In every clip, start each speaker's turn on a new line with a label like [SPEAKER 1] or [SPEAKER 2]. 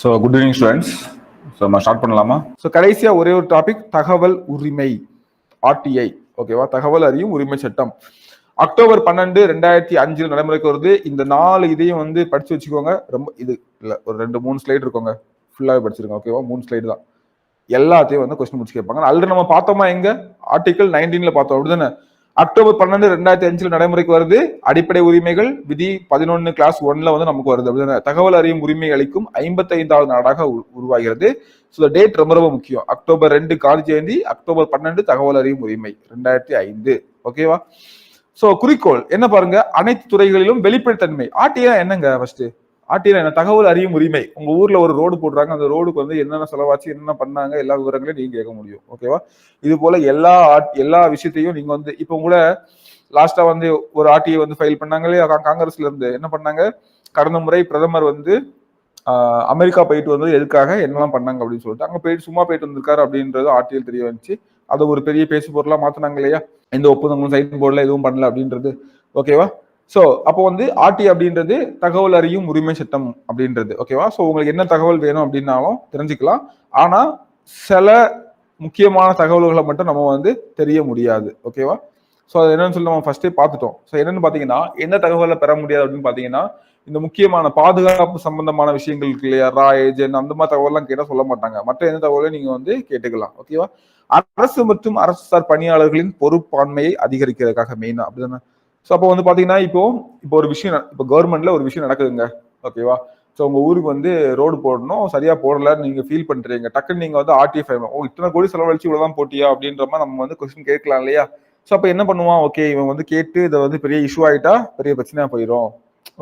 [SPEAKER 1] So good evening students. So நம்ம start பண்ணலாமா? So கடைசியாக ஒரே ஒரு டாபிக், தகவல் உரிமை, ஆர்டிஐ. ஓகேவா? தகவல் அறியும் உரிமை சட்டம் அக்டோபர் 12, 2005 நடைமுறைக்கு வருது. இந்த 4 இதையும் வந்து படிச்சு வச்சுக்கோங்க. ரொம்ப இது இல்லை, ஒரு 2-3 ஸ்லைடு இருக்கோங்க, ஃபுல்லாகவே படிச்சிருக்கோம். ஓகேவா? 3 ஸ்லைடு தான், எல்லாத்தையும் வந்து கொஸ்டின் முடிச்சு கேட்பாங்க. ஆல்ரெடி நம்ம பார்த்தோமா, எங்க ஆர்டிகல் 19ல பார்த்தோம், அப்படிதானே? அக்டோபர் 12, 2005 நடைமுறைக்கு வருது. அடிப்படை உரிமைகள் விதி 11 கிளாஸ் 1ல வந்து நமக்கு வருது, அப்படிதானே? தகவல் அறியும் உரிமை அளிக்கும் 55வது நாடாக உருவாகிறது. ஸோ டேட் ரொம்ப ரொம்ப முக்கியம். அக்டோபர் 2 காந்தி ஜெயந்தி, அக்டோபர் 12 தகவல் அறியும் உரிமை 2005. ஓகேவா? சோ குறிக்கோள் என்ன பாருங்க, அனைத்து துறைகளிலும் வெளிப்படைத்தன்மை. ஆர்டிஐ என்னங்க? ஃபர்ஸ்ட் ஆர்டிஐ என்ன? தகவல் அறியும் உரிமை. உங்க ஊர்ல ஒரு ரோடு போடுறாங்க, அந்த ரோடுக்கு வந்து என்னென்ன செலவாச்சு, என்னென்ன பண்ணாங்க, எல்லா விவரங்களையும் நீங்க கேட்க முடியும். ஓகேவா? இது போல எல்லா விஷயத்தையும் நீங்க வந்து இப்போ கூட லாஸ்டா வந்து ஒரு ஆர்டிஐ வந்து ஃபைல் பண்ணாங்க இல்லையா, காங்கிரஸ்ல இருந்து. என்ன பண்ணாங்க, கடந்த முறை பிரதமர் வந்து அமெரிக்கா போயிட்டு வந்தது எதுக்காக, என்னெல்லாம் பண்ணாங்க அப்படின்னு சொல்லிட்டு, அங்க போயிட்டு சும்மா போயிட்டு வந்திருக்காரு அப்படின்றது ஆர்டிஐ தெரிய வந்துச்சு. அதை ஒரு பெரிய பேசு பொருளா மாத்தினாங்க இல்லையா, எந்த ஒப்பந்தங்களும் சைன் போர்டில் எதுவும் பண்ணல அப்படின்றது. ஓகேவா? ஸோ அப்போ வந்து ஆர்டி அப்படின்றது தகவல் அறியும் உரிமை சட்டம் அப்படின்றது. ஓகேவா? ஸோ உங்களுக்கு என்ன தகவல் வேணும் அப்படின்னாலும் தெரிஞ்சுக்கலாம். ஆனா சில முக்கியமான தகவல்களை மட்டும் நம்ம வந்து தெரிய முடியாது. ஓகேவா? ஸோ அது என்னன்னு சொல்லி நம்ம ஃபர்ஸ்டே பார்த்துட்டோம். ஸோ என்னன்னு பார்த்தீங்கன்னா, என்ன தகவலை பெற முடியாது அப்படின்னு பார்த்தீங்கன்னா, இந்த முக்கியமான பாதுகாப்பு சம்பந்தமான விஷயங்கள் இருக்கு இல்லையா, ரா ஏஜென்ட் அந்த மாதிரி தகவல்லாம் கேட்டால் சொல்ல மாட்டாங்க. மற்ற எந்த தகவலையும் நீங்க வந்து கேட்டுக்கலாம். ஓகேவா? அரசு மற்றும் அரசு சார் பணியாளர்களின் பொறுப்பாண்மையை அதிகரிக்கிறதுக்காக மெயினா, அப்படிதானே? ஸோ அப்போ வந்து பாத்தீங்கன்னா, இப்போ ஒரு விஷயம், இப்போ கவர்மெண்ட்ல ஒரு விஷயம் நடக்குதுங்க. ஓகேவா? ஸோ உங்க ஊருக்கு வந்து ரோடு போடணும், சரியா போடலன்னு நீங்க ஃபீல் பண்றீங்க. டக்குன்னு நீங்க வந்து ஆர்டிஐ ஃபைல், இத்தனை கோடி செலவழிச்சு இவ்வளவுதான் போட்டியா அப்படின்ற மாதிரி நம்ம வந்து கொஸ்டின் கேட்கலாம் இல்லையா? ஸோ அப்ப என்ன பண்ணுவான், ஓகே இவன் வந்து கேட்டு இதை வந்து பெரிய இஷ்யூ ஆயிட்டா பெரிய பிரச்சனையா போயிடும்.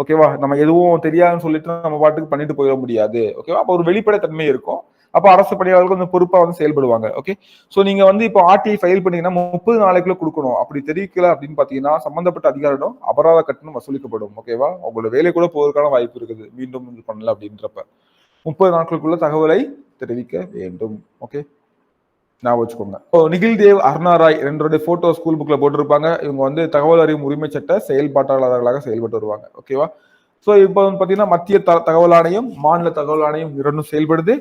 [SPEAKER 1] ஓகேவா? நம்ம எதுவும் தெரியாதுன்னு சொல்லிட்டு நம்ம பாட்டுக்கு பண்ணிட்டு போயிட முடியாது. ஓகேவா? அப்போ ஒரு வெளிப்படைத்தன்மை இருக்கும். அப்போ அரசு பணியாளர்கள் கொஞ்சம் பொறுப்பா வந்து செயல்படுவாங்க. ஓகே, சோ நீங்க வந்து இப்போ ஆர்டிஐ ஃபைல் பண்ணீங்கன்னா 30 நாளைக்குள்ள கொடுக்கணும். அப்படி தெரிவிக்கல அப்படின்னு பாத்தீங்கன்னா சம்பந்தப்பட்ட அதிகாரிடம் அபராத கட்டணம் வசூலிக்கப்படும். ஓகேவா? உங்களோட வேலை கூட போவதற்கான வாய்ப்பு இருக்குது, மீண்டும் பண்ணல அப்படின்றப்ப. 30 நாட்களுக்குள்ள தகவலை தெரிவிக்க வேண்டும். ஓகே, ஞாபகம் வச்சுக்கோங்க. நிகில் தேவ், அருணா ராய் 2 போட்டோ ஸ்கூல் புக்ல போட்டிருப்பாங்க. இவங்க வந்து தகவல் அறியும் உரிமை சட்ட செயல்பாட்டாளர்களாக செயல்பட்டு வருவாங்க. ஓகேவா? சோ இப்போ பாத்தீங்கன்னா மத்திய தகவல் ஆணையம், மாநில தகவல் ஆணையம் இரண்டும் செயல்படுது.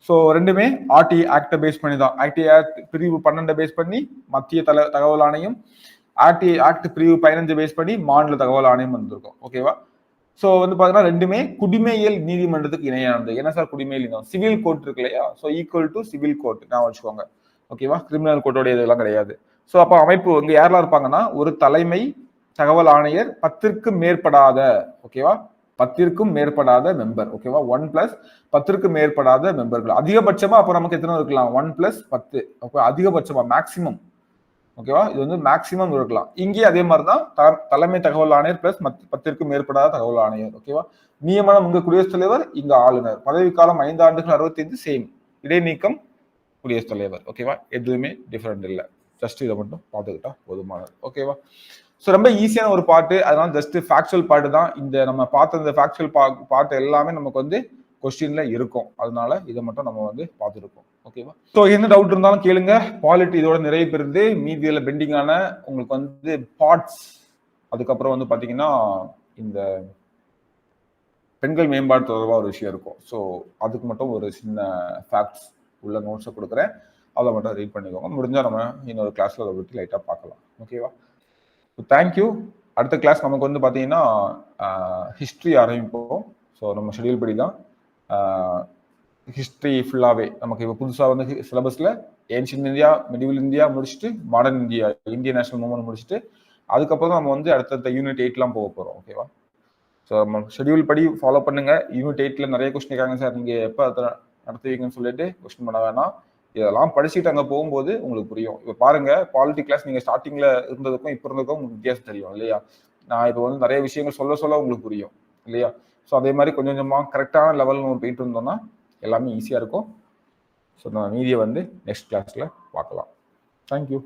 [SPEAKER 1] ஸோ ரெண்டுமே ஆர்டிஐ ஆக்டை பேஸ் பண்ணி தான். ஆர்டிஐ ஆக்ட் பிரிவு 12 பேஸ் பண்ணி மத்திய தகவல் ஆணையம், ஆர்டிஐ ஆக்ட் பிரிவு 15 பேஸ் பண்ணி மாநில தகவல் ஆணையம் வந்திருக்கும். ஓகேவா? ஸோ வந்து பாத்தீங்கன்னா ரெண்டுமே குடிமையியல் நீதிமன்றத்துக்கு இணையானது. என்ன சார் குடிமையியல் நீதிமன்றம்? சிவில் கோர்ட் இருக்கு இல்லையா, so equal to civil court நான் வச்சுக்கோங்க. ஓகேவா? கிரிமினல் கோர்ட்டோட இதெல்லாம் கிடையாது. ஸோ அப்போ அமைப்பு இங்க யாரெல்லாம் இருப்பாங்கன்னா, ஒரு தலைமை தகவல் ஆணையர், 10க்கும் மேற்படாத, ஓகேவா, 10க்கும் மேற்படாத மெம்பர். ஓகேவா? 1+10க்கும் மேற்படாத மெம்பர்கள். அதிகபட்சமா அப்ப நமக்கு எத்தனை இருக்கலாம்? 1+10. ஓகே, அதிகபட்சமா மேக்சிமம். ஓகேவா? இது வந்து மேக்சிமம் இருக்கலாம். இங்கே அதே மாதிரிதான் தலைமை தகவல் ஆணையர் பிளஸ் 10க்கும் மேற்படாத தகவல் ஆணையர். ஓகேவா? நியமனம் இங்க குடியரசுத் தலைவர், இங்க ஆளுநர். பதவிக்காலம் 5 ஆண்டுகள் 65 சேம். இடைநீக்கம் குடியரசுத் தலைவர். ஓகேவா? எதுவுமே டிஃபரெண்ட் இல்லை. ஜஸ்ட் இதை மட்டும் பார்த்துக்கிட்டா போதுமானது. ஓகேவா? ஸோ ரொம்ப ஈஸியான ஒரு பாட்டு, அதனால ஜஸ்ட் ஃபேக்சுவல் பாட்டு தான். இந்த நம்ம பார்த்த இந்த ஃபேக்சுவல் பாட்டு எல்லாமே நமக்கு வந்து கொஸ்டின்ல இருக்கும். அதனால இதை மட்டும் நம்ம வந்து பார்த்துருக்கோம். ஓகேவா? ஸோ என்ன டவுட் இருந்தாலும் கேளுங்க. பாலிட்டி இதோட நிறைய பெறுது. மீதியில பெண்டிங்கான உங்களுக்கு வந்து பார்ட்ஸ், அதுக்கப்புறம் வந்து பாத்தீங்கன்னா இந்த பெண்கள் மேம்பாடு தொடர்பாக ஒரு விஷயம் இருக்கும். ஸோ அதுக்கு மட்டும் ஒரு சின்ன ஃபேக்ட்ஸ் உள்ள நோட்ஸை கொடுக்குறேன், அதை மட்டும் ரீட் பண்ணிக்கோங்க. முடிஞ்சா நம்ம இன்னொரு கிளாஸ்ல அதை பற்றி லைட்டாக பார்க்கலாம். ஓகேவா? தேங்க்யூ. அடுத்த கிளாஸ் நமக்கு வந்து பார்த்தீங்கன்னா ஹிஸ்ட்ரி ஆரம்பிப்போம். ஸோ நம்ம ஷெடியூல் படி தான் ஹிஸ்ட்ரி ஃபுல்லாகவே நமக்கு இப்போ புதுசாக வந்து சிலபஸில் ஏன்ஷியன்ட் இந்தியா, மெடிவல் இந்தியா முடிச்சுட்டு modern India, Indian national movement முடிச்சுட்டு அதுக்கப்புறம் நம்ம வந்து அடுத்தடுத்த யூனிட் 8லாம் போக போகிறோம். ஓகேவா? ஸோ நம்ம ஷெடியூல் படி ஃபாலோ பண்ணுங்க. யூனிட் 8ல நிறைய கொஸ்டின் கேட்காங்க சார், நீங்கள் எப்போ நடத்துவீங்கன்னு சொல்லிட்டு கொஸ்டின் பண்ண வேணாம். இதெல்லாம் படிச்சுட்டு அங்கே போகும்போது உங்களுக்கு புரியும். இப்போ பாருங்க, பாலிட்டி கிளாஸ் நீங்கள் ஸ்டார்டிங்ல இருந்ததுக்கும் இப்போ இருந்ததுக்கும் உங்களுக்கு வித்தியாசம் தெரியும் இல்லையா? நான் இப்போ வந்து நிறைய விஷயங்கள் சொல்ல உங்களுக்கு புரியும் இல்லையா? ஸோ அதே மாதிரி கொஞ்சம் கொஞ்சமாக கரெக்டான லெவலில் நம்ம போயிட்டு இருந்தோம்னா எல்லாமே ஈஸியாக இருக்கும். ஸோ நான் மீதியை வந்து நெக்ஸ்ட் கிளாஸில் பார்க்கலாம். தேங்க்யூ.